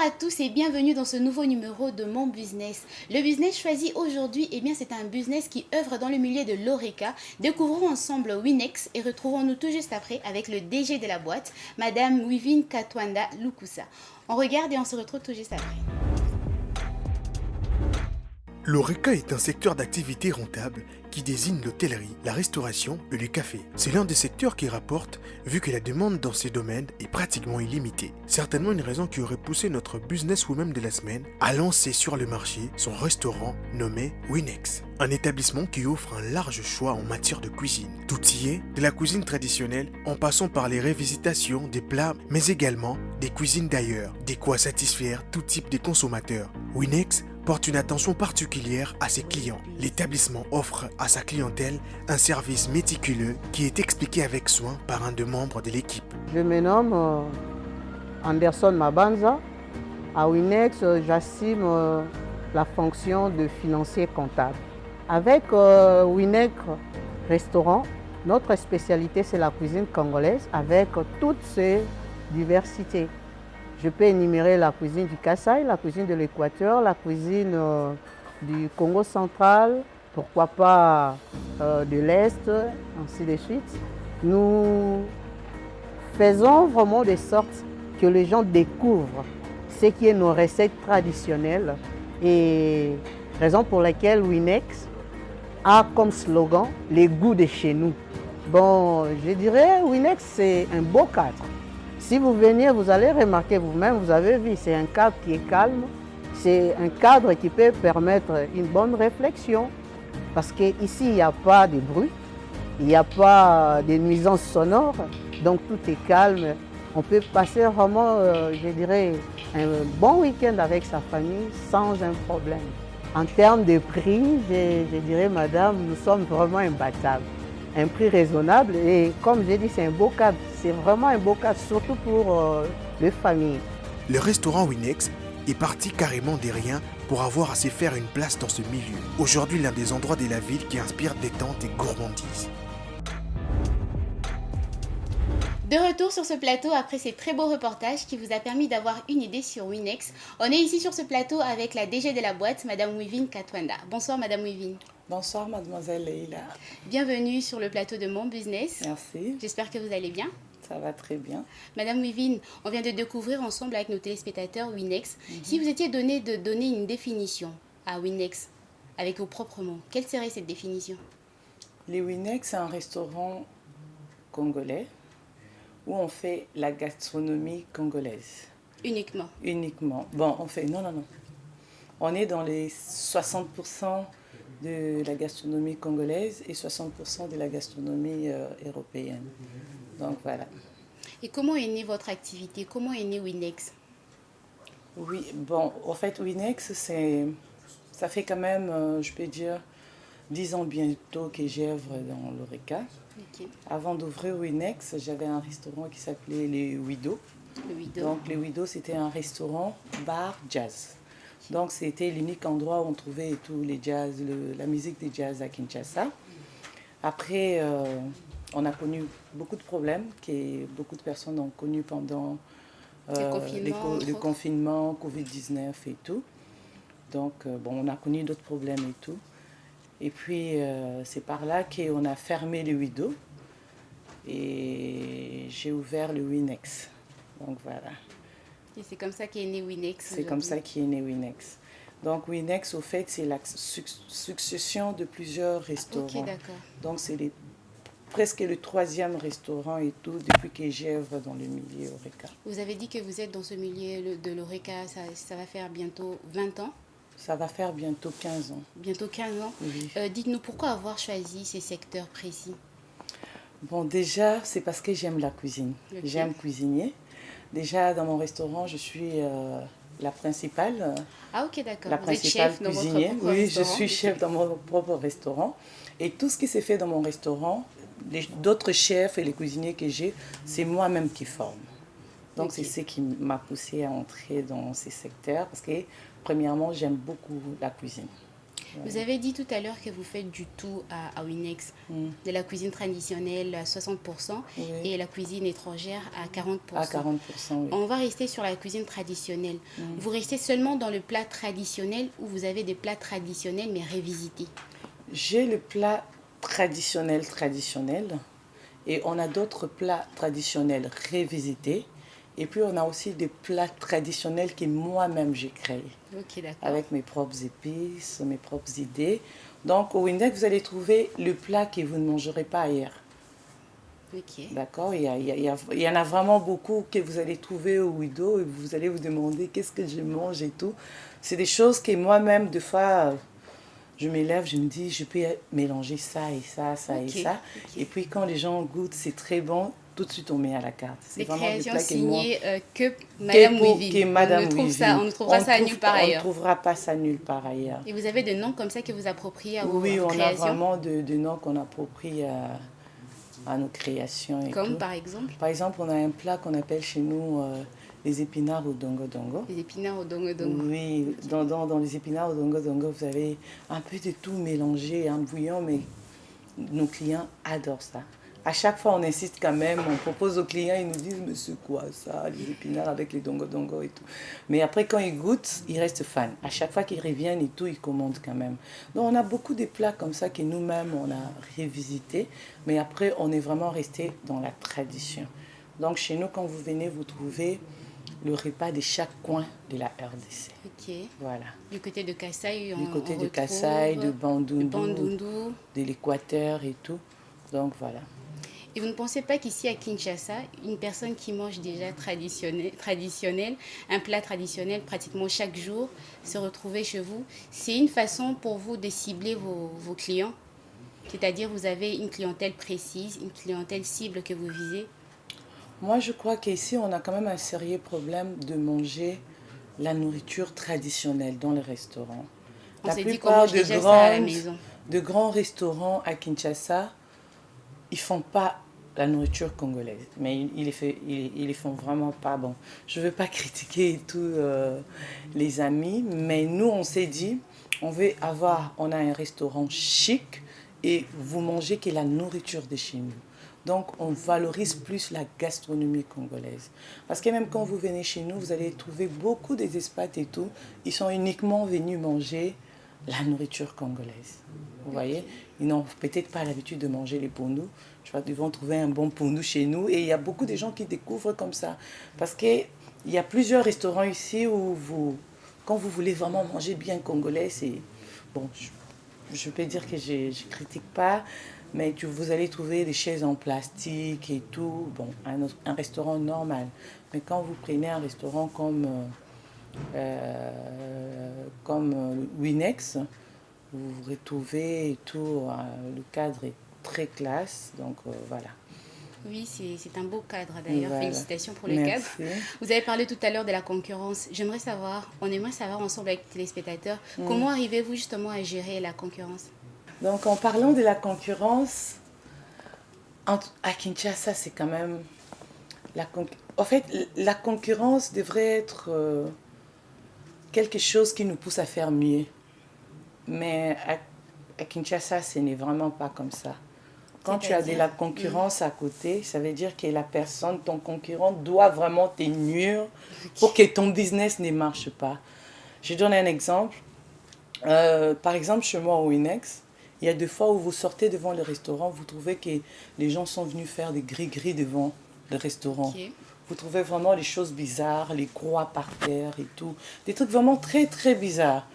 à tous et bienvenue dans ce nouveau numéro de Mon Business. Le business choisi aujourd'hui, c'est un business qui œuvre dans le milieu de l'ORECA. Découvrons ensemble Winex et retrouvons-nous tout juste après avec le DG de la boîte, Madame Wivine Katwanda Lukusa. On regarde et on se retrouve tout juste après. L'ORECA est un secteur d'activité rentable qui désigne l'hôtellerie, la restauration et le café. C'est l'un des secteurs qui rapporte vu que la demande dans ces domaines est pratiquement illimitée. Certainement une raison qui aurait poussé notre businesswoman de la semaine à lancer sur le marché son restaurant nommé Winex. Un établissement qui offre un large choix en matière de cuisine. Tout y est, de la cuisine traditionnelle en passant par les revisitations des plats, mais également des cuisines d'ailleurs, de quoi satisfaire tout type de consommateurs. Winex porte une attention particulière à ses clients. L'établissement offre à sa clientèle un service méticuleux qui est expliqué avec soin par un des membres de l'équipe. Je me nomme Anderson Mabanza. À Winex, j'assume la fonction de financier comptable. Avec Winex Restaurant, notre spécialité c'est la cuisine congolaise avec toutes ses diversités. Je peux énumérer la cuisine du Kasaï, la cuisine de l'Équateur, la cuisine du Congo central, pourquoi pas de l'Est, ainsi de suite. Nous faisons vraiment de sorte que les gens découvrent ce qui est nos recettes traditionnelles et raison pour laquelle Winex a comme slogan « les goûts de chez nous ». Bon, je dirais Winex c'est un beau cadre. Si vous venez, vous allez remarquer vous-même, vous avez vu, c'est un cadre qui est calme, c'est un cadre qui peut permettre une bonne réflexion parce qu'ici, il n'y a pas de bruit, il n'y a pas de nuisances sonores, donc tout est calme. On peut passer vraiment, je dirais, un bon week-end avec sa famille sans un problème. En termes de prix, je dirais, madame, nous sommes vraiment imbattables. Un prix raisonnable et comme j'ai dit, c'est un beau cadre. C'est vraiment un beau cadre, surtout pour les familles. Le restaurant Winex est parti carrément des riens pour avoir à se faire une place dans ce milieu. Aujourd'hui, l'un des endroits de la ville qui inspire détente et gourmandise. De retour sur ce plateau après ces très beaux reportages qui vous a permis d'avoir une idée sur Winex. On est ici sur ce plateau avec la DG de la boîte, Madame Wivine Katwanda. Bonsoir Madame Wivine. Bonsoir mademoiselle Leïla. Bienvenue sur le plateau de Mon Business. Merci. J'espère que vous allez bien. Ça va très bien. Madame Wivine, on vient de découvrir ensemble avec nos téléspectateurs Winex. Si vous étiez donné de donner une définition à Winex avec vos propres mots, quelle serait cette définition? Les Winex, c'est un restaurant congolais où on fait la gastronomie congolaise. Uniquement. Uniquement. Bon, on fait... Non. On est dans les 60% de la gastronomie congolaise et 60% de la gastronomie européenne. Donc voilà. Et comment est née votre activité? Comment est né Winex? Oui, bon, en fait, Winex, ça fait quand même, je peux dire, 10 ans bientôt que j'œuvre dans l'ORECA. Okay. Avant d'ouvrir Winex, j'avais un restaurant qui s'appelait les Wido. Donc les Wido, c'était un restaurant bar jazz. Donc c'était l'unique endroit où on trouvait tous les jazz, la musique des jazz à Kinshasa. Après, on a connu beaucoup de problèmes que beaucoup de personnes ont connus pendant le confinement, Covid-19 et tout. Donc bon, on a connu d'autres problèmes et tout. Et puis c'est par là qu'on a fermé le Wido et j'ai ouvert le Winex. Donc voilà. Et c'est comme ça qu'est né Winex. C'est comme ça qu'est né Winex. Donc Winex, au fait, c'est la succession de plusieurs restaurants. Ok, d'accord. Donc c'est presque le 3e restaurant et tout depuis que j'œuvre dans le milieu ORECA. Vous avez dit que vous êtes dans ce milieu de l'ORECA, ça va faire bientôt 20 ans. Ça va faire bientôt 15 ans. Bientôt 15 ans. Oui. Dites-nous pourquoi avoir choisi ces secteurs précis? Bon, déjà, c'est parce que j'aime la cuisine. Okay. J'aime cuisiner. Déjà, dans mon restaurant, je suis la principale. Ah, ok, d'accord. La principale cuisinière. Oui, je suis chef dans mon propre restaurant. Et tout ce qui s'est fait dans mon restaurant, d'autres chefs et les cuisiniers que j'ai, c'est moi-même qui forme. Donc, okay. C'est ce qui m'a poussée à entrer dans ces secteurs parce que, premièrement, j'aime beaucoup la cuisine. Vous avez dit tout à l'heure que vous faites du tout à Winex, de la cuisine traditionnelle à 60% et la cuisine étrangère à 40%. À 40%, oui. On va rester sur la cuisine traditionnelle. Vous restez seulement dans le plat traditionnel ou vous avez des plats traditionnels mais révisités? J'ai le plat traditionnel et on a d'autres plats traditionnels révisités. Et puis, on a aussi des plats traditionnels que moi-même j'ai créés. Ok, d'accord. Avec mes propres épices, mes propres idées. Donc, au Windex, vous allez trouver le plat que vous ne mangerez pas ailleurs. Ok. D'accord, il y en a vraiment beaucoup que vous allez trouver au Wido et vous allez vous demander qu'est-ce que je mange et tout. C'est des choses que moi-même, des fois, je m'élève, je me dis, je peux mélanger ça et ça, ça et ça. Et puis, quand les gens goûtent, c'est très bon. Tout de suite, on met à la carte. C'est vraiment des plats signées que Madame Wivine. On ne trouvera ça nulle part ailleurs. On ne trouvera pas ça nulle part ailleurs. Et vous avez des noms comme ça que vous appropriez à vos créations? Oui, on a vraiment des noms qu'on approprie à nos créations. Et comme tout. Par exemple? Par exemple, on a un plat qu'on appelle chez nous les épinards au dongo dongo. Les épinards au dongo dongo. Oui, dans les épinards au dongo dongo, vous avez un peu de tout mélangé, un bouillon, mais nos clients adorent ça. À chaque fois, on insiste quand même, on propose aux clients, ils nous disent, mais c'est quoi ça, les épinards avec les dongo dongo et tout. Mais après, quand ils goûtent, ils restent fans. À chaque fois qu'ils reviennent et tout, ils commandent quand même. Donc, on a beaucoup de plats comme ça que nous-mêmes, on a révisité. Mais après, on est vraiment resté dans la tradition. Donc, chez nous, quand vous venez, vous trouvez le repas de chaque coin de la RDC. Ok. Voilà. Du côté de Kasaï, du côté de Kasaï, de Bandundu, de l'Équateur et tout. Donc, voilà. Et vous ne pensez pas qu'ici à Kinshasa, une personne qui mange déjà traditionnel, un plat traditionnel pratiquement chaque jour, se retrouver chez vous, c'est une façon pour vous de cibler vos clients? C'est-à-dire vous avez une clientèle précise, une clientèle cible que vous visez? Moi, je crois qu'ici, on a quand même un sérieux problème de manger la nourriture traditionnelle dans les restaurants. On s'est dit qu'on mange déjà ça à la maison. De grands restaurants à Kinshasa, ils font pas la nourriture congolaise, mais ils les font vraiment pas bon. Je veux pas critiquer tous les amis, mais nous on s'est dit, on a un restaurant chic et vous mangez que la nourriture de chez nous. Donc on valorise plus la gastronomie congolaise. Parce que même quand vous venez chez nous, vous allez trouver beaucoup des expats et tout, ils sont uniquement venus manger la nourriture congolaise. Vous voyez, ils n'ont peut-être pas l'habitude de manger les pondus. Je crois qu'ils vont trouver un bon pondu chez nous. Et il y a beaucoup de gens qui découvrent comme ça. Parce qu'il y a plusieurs restaurants ici où quand vous voulez vraiment manger bien congolais, c'est... Bon, je peux dire que je ne critique pas, mais vous allez trouver des chaises en plastique et tout. Bon, un restaurant normal. Mais quand vous prenez un restaurant comme Winex, vous retrouvez et tout, le cadre est très classe, donc voilà. Oui, c'est un beau cadre d'ailleurs, voilà. Félicitations pour le Merci. cadre. Vous avez parlé tout à l'heure de la concurrence. On aimerait savoir ensemble avec les téléspectateurs, comment arrivez-vous justement à gérer la concurrence? Donc en parlant de la concurrence, à Kinshasa, c'est quand même... En fait, la concurrence devrait être quelque chose qui nous pousse à faire mieux. Mais à Kinshasa, ce n'est vraiment pas comme ça. Quand tu as de la concurrence à côté, ça veut dire que ton concurrent doit vraiment te nuire pour que ton business ne marche pas. Je donne un exemple. Par exemple, chez moi au Winex, il y a des fois où vous sortez devant le restaurant, vous trouvez que les gens sont venus faire des gris-gris devant le restaurant. Okay. Vous trouvez vraiment des choses bizarres, les croix par terre et tout. Des trucs vraiment très, très bizarres.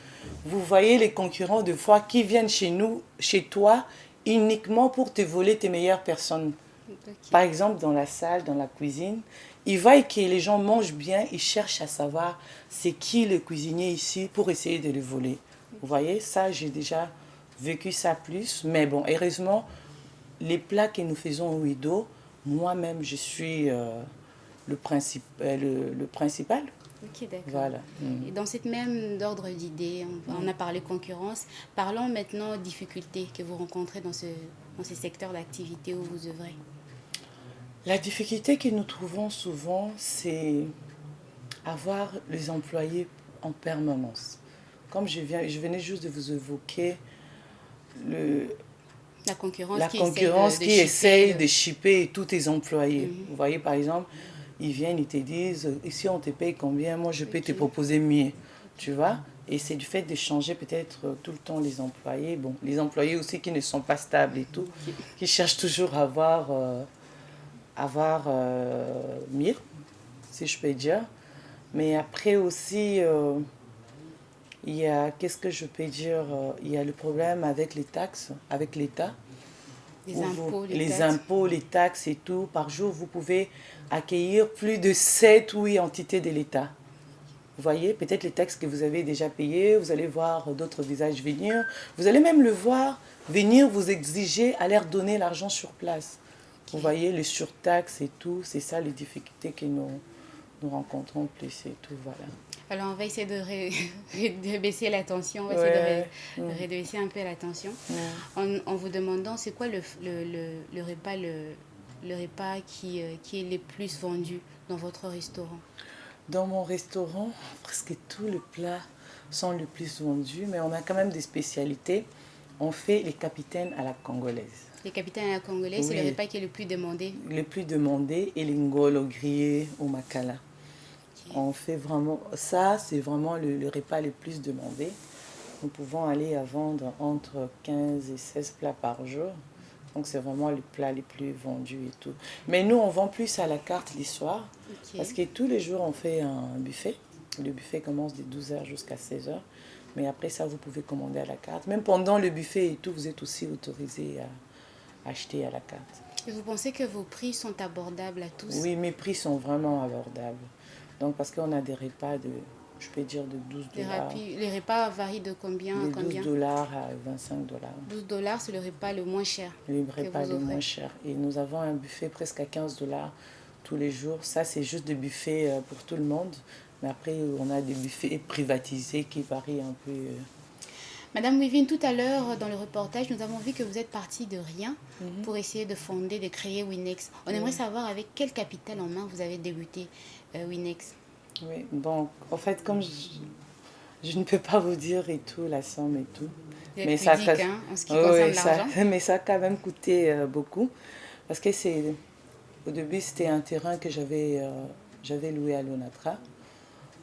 Vous voyez les concurrents de fois qui viennent chez toi, uniquement pour te voler tes meilleures personnes. Okay. Par exemple, dans la salle, dans la cuisine, ils voient que les gens mangent bien, ils cherchent à savoir c'est qui le cuisinier ici pour essayer de le voler. Okay. Vous voyez, ça, j'ai déjà vécu ça plus. Mais bon, heureusement, les plats que nous faisons au Wido, moi-même, je suis le principal. Ok, d'accord. Voilà. Et dans cette même ordre d'idées, on a parlé concurrence. Parlons maintenant difficultés que vous rencontrez dans ces secteurs d'activité où vous œuvrez. La difficulté que nous trouvons souvent, c'est avoir les employés en permanence. comme je venais juste de vous évoquer la concurrence, qui essaye de shipper tous tes employés. Vous voyez, par exemple, ils viennent, ils te disent, ici on te paye combien, moi je peux te proposer mieux, tu vois. Et c'est du fait de changer peut-être tout le temps les employés. Bon, les employés aussi qui ne sont pas stables et tout, qui cherchent toujours à avoir mieux, si je peux dire. Mais après aussi, il y a, qu'est-ce que je peux dire, il y a le problème avec les taxes, avec l'État. Les impôts, les taxes et tout. Par jour, vous pouvez accueillir plus de 7 ou 8 entités de l'État. Vous voyez, peut-être les taxes que vous avez déjà payées, vous allez voir d'autres visages venir. Vous allez même le voir venir vous exiger à leur donner l'argent sur place. Vous voyez, les surtaxes et tout, c'est ça les difficultés que nous rencontrons plus et tout, voilà. Alors, on va essayer de baisser la tension, on va essayer de réduire un peu la tension. En vous demandant, c'est quoi le repas qui est le plus vendu dans votre restaurant? Dans mon restaurant, presque tous les plats sont les plus vendus, mais on a quand même des spécialités. On fait les capitaines à la congolaise. Les capitaines à la congolaise, c'est le repas qui est le plus demandé? Le plus demandé, et les ngolo grillés au makala. On fait vraiment, ça c'est vraiment le repas le plus demandé. Nous pouvons aller à vendre entre 15 et 16 plats par jour. Donc c'est vraiment les plats les plus vendus et tout. Mais nous on vend plus à la carte les soirs. Parce que tous les jours on fait un buffet. Le buffet commence de 12h jusqu'à 16h. Mais après ça vous pouvez commander à la carte. Même pendant le buffet et tout, vous êtes aussi autorisé à acheter à la carte. Et vous pensez que vos prix sont abordables à tous? Oui, mes prix sont vraiment abordables. Donc, parce qu'on a des repas je peux dire, de 12 dollars. Les repas varient de combien à combien? De 12 dollars à 25 dollars. 12 dollars, c'est le repas le moins cher. Le repas le moins cher. Et nous avons un buffet presque à 15 dollars tous les jours. Ça, c'est juste des buffets pour tout le monde. Mais après, on a des buffets privatisés qui varient un peu. Madame Wivine, tout à l'heure, dans le reportage, nous avons vu que vous êtes partie de rien pour essayer de fonder, de créer Winex. On aimerait savoir avec quel capital en main vous avez débuté Winex. Oui, bon, en fait, comme je ne peux pas vous dire et tout, la somme et tout. Vous êtes pudique, en ce qui concerne l'argent. Mais ça a quand même coûté beaucoup. Parce que au début, c'était un terrain que j'avais loué à l'ONATRA.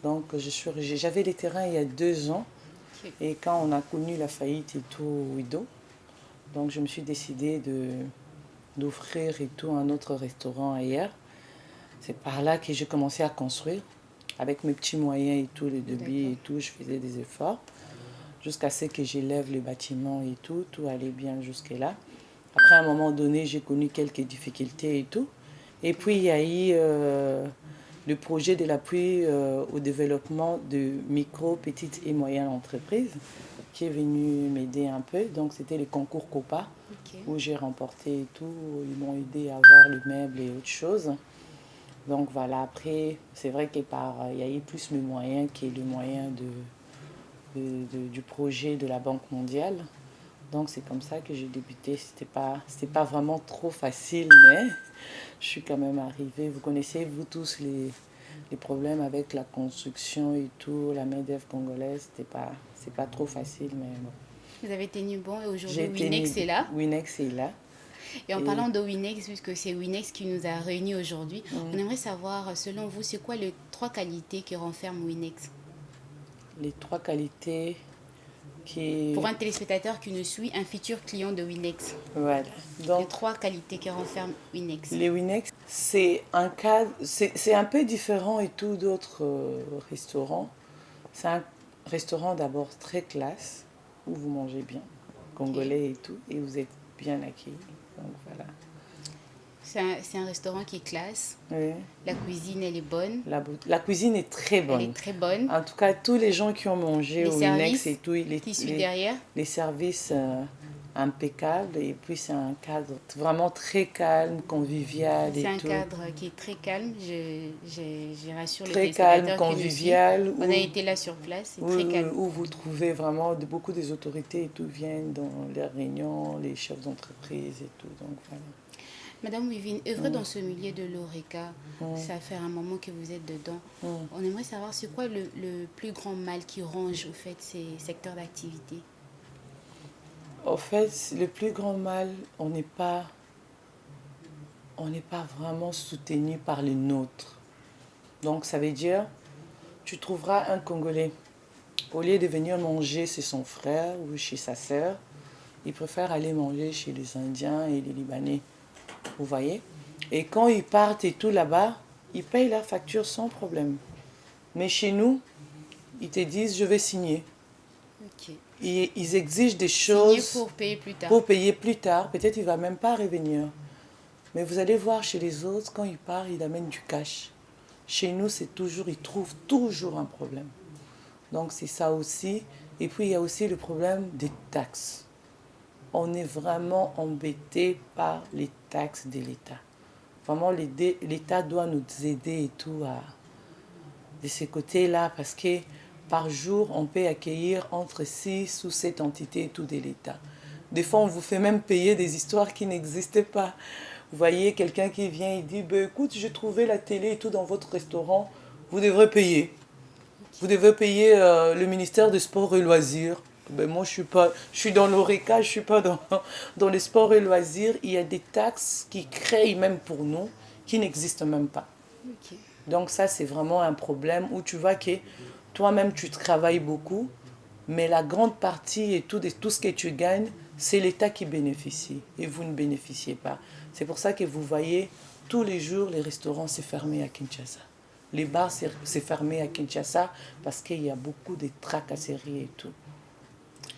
Donc, j'avais les terrains il y a 2 ans. Et quand on a connu la faillite et tout au Wido, donc je me suis décidée d'offrir et tout un autre restaurant ailleurs. C'est par là que j'ai commencé à construire. Avec mes petits moyens et tout, les débits et tout, je faisais des efforts. Jusqu'à ce que j'élève le bâtiment et tout allait bien jusque-là. Après, à un moment donné, j'ai connu quelques difficultés et tout. Et puis, il y a eu le projet de l'appui au développement de micro, petites et moyennes entreprises qui est venu m'aider un peu. Donc, c'était les concours COPA où j'ai remporté et tout. Ils m'ont aidé à avoir le meuble et autres choses. Donc, voilà. Après, c'est vrai qu'il y a eu plus mes moyens que les moyens du projet de la Banque mondiale. Donc, c'est comme ça que j'ai débuté. C'était pas vraiment trop facile, mais je suis quand même arrivée. Vous connaissez, vous tous, les problèmes avec la construction et tout, la main-d'œuvre congolaise, c'est pas trop facile, mais bon. Vous avez tenu bon et aujourd'hui, Winex est là. Winex est là. Et en parlant de Winex, puisque c'est Winex qui nous a réunis aujourd'hui, on aimerait savoir, selon vous, c'est quoi les 3 qualités qui renferment Winex? Les 3 qualités pour un téléspectateur qui nous suit, un futur client de Winex. Voilà. Donc, les 3 qualités qui renferment Winex. Les Winex, c'est un cadre, c'est un peu différent et tout d'autres restaurants. C'est un restaurant d'abord très classe, où vous mangez bien, congolais et tout, et vous êtes bien accueillis. Donc voilà. C'est un restaurant qui est classe. Oui. La cuisine, elle est bonne. La cuisine est très bonne. Elle est très bonne. En tout cas, tous les gens qui ont mangé au Winex et tout, les services impeccables. Et puis, c'est un cadre vraiment très calme, convivial. C'est un cadre qui est très calme. Je rassure les téléspectateurs. Très calme, convivial. On a été là sur place. C'est très calme. Où vous trouvez vraiment beaucoup des autorités et tout viennent dans les réunions, les chefs d'entreprise et tout. Donc, voilà. Madame Wivine, œuvrer dans ce milieu de l'ORECA, ça fait un moment que vous êtes dedans. On aimerait savoir c'est quoi le plus grand mal qui ronge au fait ces secteurs d'activité? En fait, le plus grand mal, on n'est pas vraiment soutenu par les nôtres. Donc ça veut dire, tu trouveras un Congolais, au lieu de venir manger chez son frère ou chez sa sœur, il préfère aller manger chez les Indiens et les Libanais. Vous voyez? Et quand ils partent et tout là-bas, ils payent leur facture sans problème. Mais chez nous, ils te disent, je vais signer. Ok. Et ils exigent des choses Signer pour payer plus tard. pour payer plus tard. Peut-être qu'il ne va même pas revenir. Mais vous allez voir chez les autres, quand ils partent, ils amènent du cash. Chez nous, c'est toujours, ils trouvent toujours un problème. Donc c'est ça aussi. Et puis il y a aussi le problème des taxes. On est vraiment embêté par les taxes de l'État. Vraiment, l'État doit nous aider et tout de ce côté-là, parce que par jour, on peut accueillir entre 6 ou 7 entités et tout de l'État. Des fois, on vous fait même payer des histoires qui n'existaient pas. Vous voyez, quelqu'un qui vient et dit, écoute, j'ai trouvé la télé et tout dans votre restaurant, vous devrez payer. Vous devez payer le ministère des Sports et Loisirs. Moi, je suis dans l'ORECA, je ne suis pas dans les sports et loisirs. Il y a des taxes qui créent même pour nous, qui n'existent même pas. Okay. Donc ça, c'est vraiment un problème où tu vois que toi-même, tu travailles beaucoup, mais la grande partie et tout ce que tu gagnes, c'est l'État qui bénéficie et vous ne bénéficiez pas. C'est pour ça que vous voyez, tous les jours, les restaurants, c'est fermé à Kinshasa. Les bars, c'est fermé à Kinshasa parce qu'il y a beaucoup de tracasseries et tout.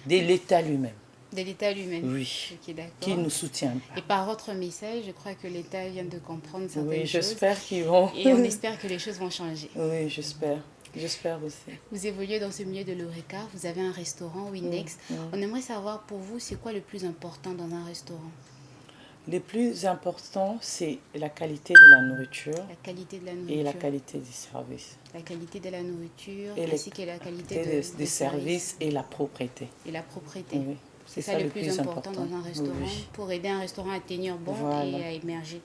De l'État lui-même. De l'État lui-même. Oui. Okay, d'accord. Qui ne nous soutient pas. Et par votre message, je crois que l'État vient de comprendre certaines choses. Oui, j'espère qu'ils vont. Et on espère que les choses vont changer. Oui, j'espère. J'espère aussi. Vous évoluez dans ce milieu de l'ORECA, vous avez un restaurant, Winex. On aimerait savoir pour vous, c'est quoi le plus important dans un restaurant? Le plus important, c'est la qualité de la nourriture. La qualité de la nourriture. Et la qualité du service. La qualité de la nourriture, et ainsi que la qualité des services et la propreté. Et la propreté. Oui. C'est ça le plus important dans un restaurant, pour aider un restaurant à tenir bon et à émerger.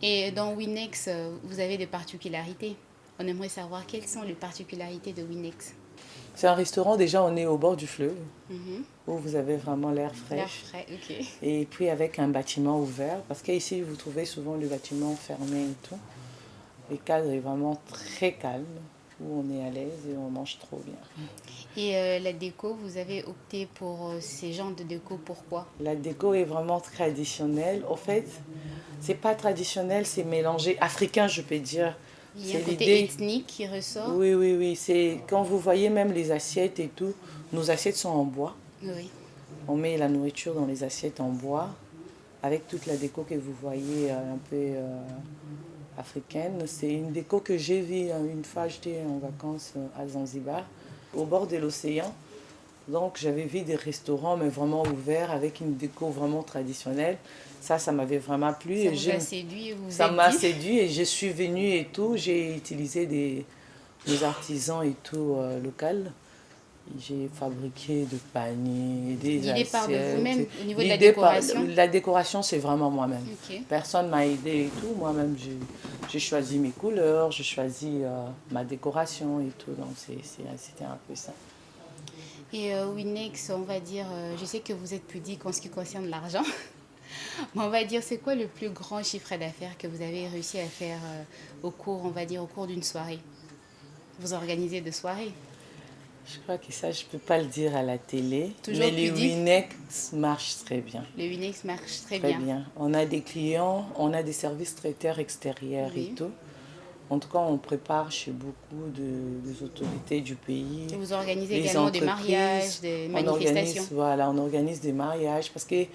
Et dans Winex, vous avez des particularités. On aimerait savoir quelles sont les particularités de Winex. C'est un restaurant, déjà on est au bord du fleuve, où vous avez vraiment l'air frais. L'air frais, ok. Et puis avec un bâtiment ouvert, parce qu'ici vous trouvez souvent le bâtiment fermé et tout. Le cadre est vraiment très calme, où on est à l'aise et on mange trop bien. Et la déco, vous avez opté pour ces genres de déco, pourquoi? La déco est vraiment traditionnelle. En fait, c'est pas traditionnel, c'est mélangé. Africain, je peux dire. Il y a un côté ethnique qui ressort. Oui, oui, oui. C'est quand vous voyez même les assiettes et tout, nos assiettes sont en bois. Oui. On met la nourriture dans les assiettes en bois, avec toute la déco que vous voyez un peu africaine. C'est une déco que j'ai vue une fois, j'étais en vacances à Zanzibar, au bord de l'océan. Donc j'avais vu des restaurants, mais vraiment ouverts, avec une déco vraiment traditionnelle. Ça m'avait vraiment plu. Ça vous a séduit et vous Ça m'a séduit et je suis venue et tout. J'ai utilisé des artisans et tout locaux. J'ai fabriqué des paniers, des assiettes. L'idée part de vous-même au niveau de la décoration? La décoration, c'est vraiment moi-même. Okay. Personne ne m'a aidé et tout. Moi-même, j'ai choisi mes couleurs, j'ai choisi ma décoration et tout. Donc c'était un peu ça. Et Winex, on va dire, je sais que vous êtes pudique en ce qui concerne l'argent, mais on va dire, c'est quoi le plus grand chiffre d'affaires que vous avez réussi à faire au cours d'une soirée? Vous organisez des soirées? Je crois que ça, je ne peux pas le dire à la télé. Toujours mais pudique. les Winex marchent très bien. Les Winex marchent très Très bien. bien. On a des clients, on a des services traiteurs extérieurs et tout. En tout cas, on prépare chez beaucoup des autorités du pays. Et vous organisez également des mariages, des manifestations. On organise des mariages parce que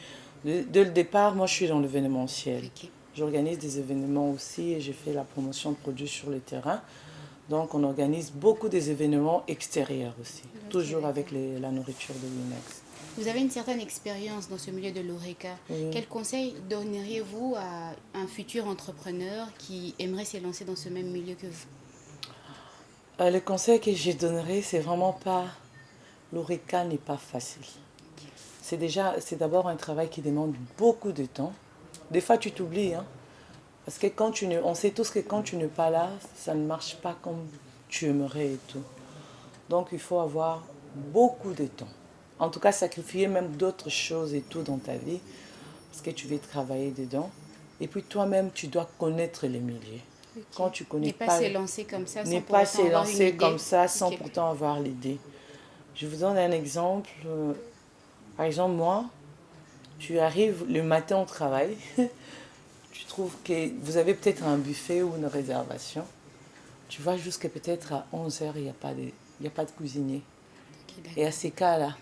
dès le départ, moi, je suis dans l'événementiel. Okay. J'organise des événements aussi et j'ai fait la promotion de produits sur le terrain. Donc, on organise beaucoup des événements extérieurs aussi, toujours avec la nourriture de Winex. Vous avez une certaine expérience dans ce milieu de l'ORECA. Oui. Quel conseil donneriez-vous à un futur entrepreneur qui aimerait se lancer dans ce même milieu que vous? Le conseil que je donnerais, c'est vraiment pas... L'ORECA n'est pas facile. C'est d'abord un travail qui demande beaucoup de temps. Des fois, tu t'oublies. Hein? Parce que on sait tous que quand tu n'es pas là, ça ne marche pas comme tu aimerais et tout. Donc, il faut avoir beaucoup de temps. En tout cas, sacrifier même d'autres choses et tout dans ta vie. Parce que tu veux travailler dedans. Et puis, toi-même, tu dois connaître les milieux. Okay. Quand tu connais pas s'élancer comme ça sans ne pas s'élancer comme ça sans okay. pourtant avoir l'idée. Je vous donne un exemple. Par exemple, moi, tu arrives le matin au travail, tu trouves que vous avez peut-être un buffet ou une réservation. Tu vas jusqu'à peut-être à 11h, il n'y a pas de cuisinier. Okay, et à ces cas-là,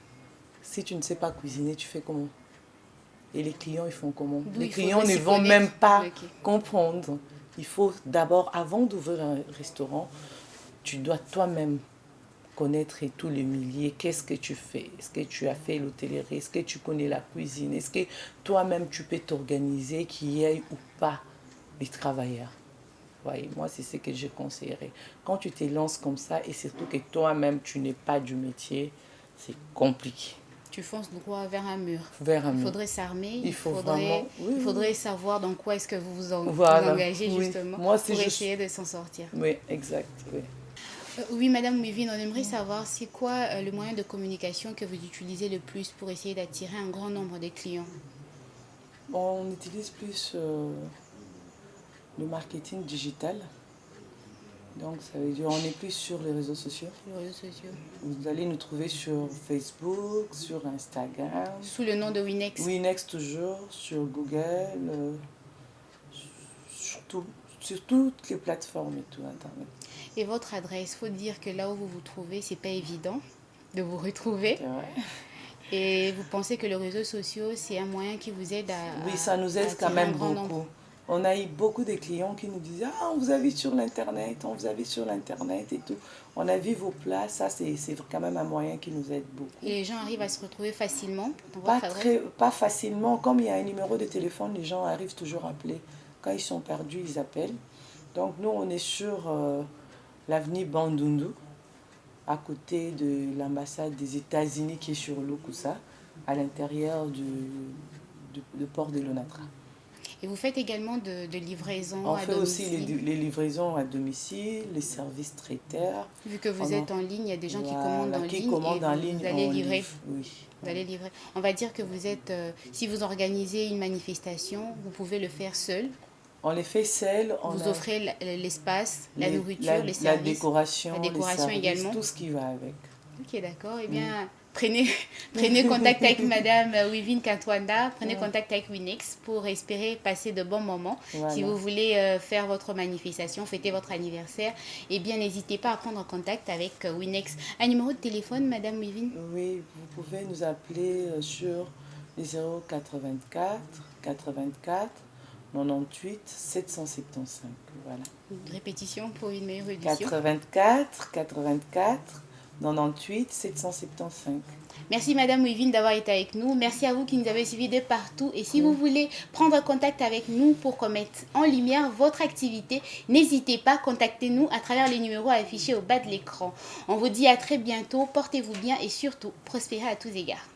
si tu ne sais pas cuisiner, tu fais comment? Et les clients, ils font comment? Les clients ne vont même pas comprendre. Il faut d'abord, avant d'ouvrir un restaurant, tu dois toi-même connaître tous les milliers. Qu'est-ce que tu fais? Est-ce que tu as fait l'hôtellerie? Est-ce que tu connais la cuisine? Est-ce que toi-même tu peux t'organiser, qu'il y ait ou pas les travailleurs? Voyez, moi, c'est ce que je conseillerais. Quand tu te lances comme ça, et surtout que toi-même, tu n'es pas du métier, c'est compliqué. Tu fonces droit vers un mur. Il faudrait s'armer, il faudrait savoir dans quoi est-ce que vous vous engagez justement moi, pour essayer de s'en sortir. Oui, exact. Oui. Oui, Madame Wivine, on aimerait savoir c'est quoi le moyen de communication que vous utilisez le plus pour essayer d'attirer un grand nombre de clients? On utilise plus le marketing digital. Donc, ça veut dire on est plus sur les réseaux sociaux. Les réseaux sociaux. Vous allez nous trouver sur Facebook, sur Instagram. Sous le nom de Winex. Winex toujours, sur Google, sur toutes les plateformes et tout, Internet. Et votre adresse, il faut dire que là où vous vous trouvez, c'est pas évident de vous retrouver. C'est vrai. Et vous pensez que les réseaux sociaux, c'est un moyen qui vous aide à... Oui, ça nous aide quand même beaucoup. On a eu beaucoup de clients qui nous disaient « Ah, on vous a vu sur l'Internet, on vous a vu sur l'Internet et tout. On a vu vos plats. » Ça, c'est quand même un moyen qui nous aide beaucoup. Et les gens arrivent à se retrouver facilement dans votre adresse? Pas facilement. Comme il y a un numéro de téléphone, les gens arrivent toujours à appeler. Quand ils sont perdus, ils appellent. Donc, nous, on est sur l'avenue Bandundu, à côté de l'ambassade des États-Unis qui est sur Lokusa, à l'intérieur du port de Lonatra. Et vous faites également de livraison à domicile? On fait aussi les livraisons à domicile, les services traiteurs. Vu que vous êtes en ligne, il y a des gens qui commandent en ligne vous allez livrer. Oui. Vous allez livrer. On va dire que vous êtes, si vous organisez une manifestation, vous pouvez le faire seul. On les fait seul. Vous offrez l'espace, la nourriture, les services. La décoration les services, également. Tout ce qui va avec. Ok, d'accord. Eh bien, prenez contact avec Madame Wivine Kantwanda, prenez contact avec Winex pour espérer passer de bons moments. Voilà. Si vous voulez faire votre manifestation, fêter votre anniversaire, eh bien, n'hésitez pas à prendre contact avec Winex. Un numéro de téléphone, Madame Wivine? Oui, vous pouvez nous appeler sur les 084 84 98 775. Voilà. Une répétition pour une meilleure édition. 84 84 98 775. Merci Madame Wivine d'avoir été avec nous. Merci à vous qui nous avez suivis de partout. Et si vous voulez prendre contact avec nous pour qu'on mette en lumière votre activité, n'hésitez pas, contactez-nous à travers les numéros affichés au bas de l'écran. On vous dit à très bientôt, portez-vous bien et surtout, prospérez à tous égards.